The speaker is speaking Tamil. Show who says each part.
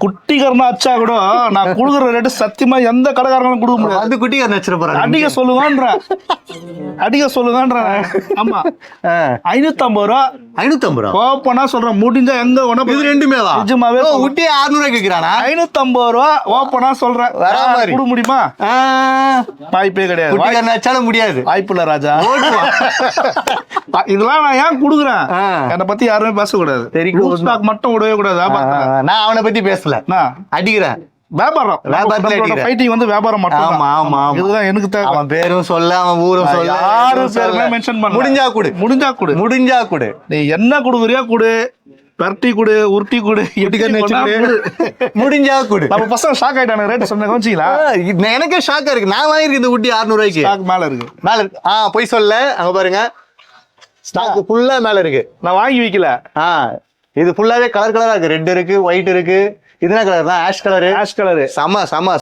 Speaker 1: குட்டிகரணம் அச்சா கூட நான் குடுக்குற ரேட்டு சத்தியமா எந்த கடைக்காரங்களும் கொடுக்க முடியாது.
Speaker 2: அது குட்டிகரணம் வச்சிட போறாங்க.
Speaker 1: அடிக்க சொல்லுவான்ற ஆமா 550 ரூபா.
Speaker 2: 550 ரூபா
Speaker 1: ஓப்பனா சொல்றேன், முடிஞ்சா எங்க வேணா
Speaker 2: இது ரெண்டுமேவா?
Speaker 1: நிஜமாவே
Speaker 2: குட்டி 600 கேக்குறானா?
Speaker 1: 550 ரூபா ஓப்பனா சொல்றேன். கொடுக்க முடியுமா? வாய்ப்பே கிடையாது.
Speaker 2: குட்டிகரணம் வச்சாலும் முடியாது.
Speaker 1: வாய்ப்பு இல்ல ராஜா. இதெல்லாம் நான் ஏன் குடுக்குறேன், என்னை பத்தி யாருமே பேசக்கூடாது. மட்டும் விடவே கூடாது.
Speaker 2: நான் அவனை பத்தி பேசல, அடிக்கிறேன்.
Speaker 1: வியாபாரம் ஃபைட்டிங் வந்து வியாபாரம் மட்டும். இதுதான் எனக்கு தேவை.
Speaker 2: அவன் பேரும் சொல்ல, அவன் ஊரும் சொல்ல,
Speaker 1: யாரும் பேருமே மென்ஷன் பண்ண. முடிஞ்சா கொடு. நீ என்ன குடுக்குறியா கொடு, பரட்டி கொடு, உருட்டி கொடு,
Speaker 2: முடிஞ்சா கொடு.
Speaker 1: நம்ம பசங்க ஷாக் ஆயிட்டாங்க ரேட் சொன்ன கவனிச்சீங்களா?
Speaker 2: எனக்கே ஷாக்கா இருக்கு. நான் வாங்கிருக்கேன் இந்த குட்டி 600 ரூபாய்க்கு.
Speaker 1: மேல இருக்கு.
Speaker 2: போய் சொல்ல, அங்க பாருங்க ஸ்டாக் ஃபுல்லா மேல இருக்கு.
Speaker 1: நான் வாங்கி வைக்கல.
Speaker 2: இது ஃபுல்லாவே கலர் கலரா இருக்கு. ரெட் இருக்கு, ஒயிட் இருக்கு. இதுனா கலர் தான், ஆஷ் கலரு.
Speaker 1: ஆஷ் கலரு
Speaker 2: செம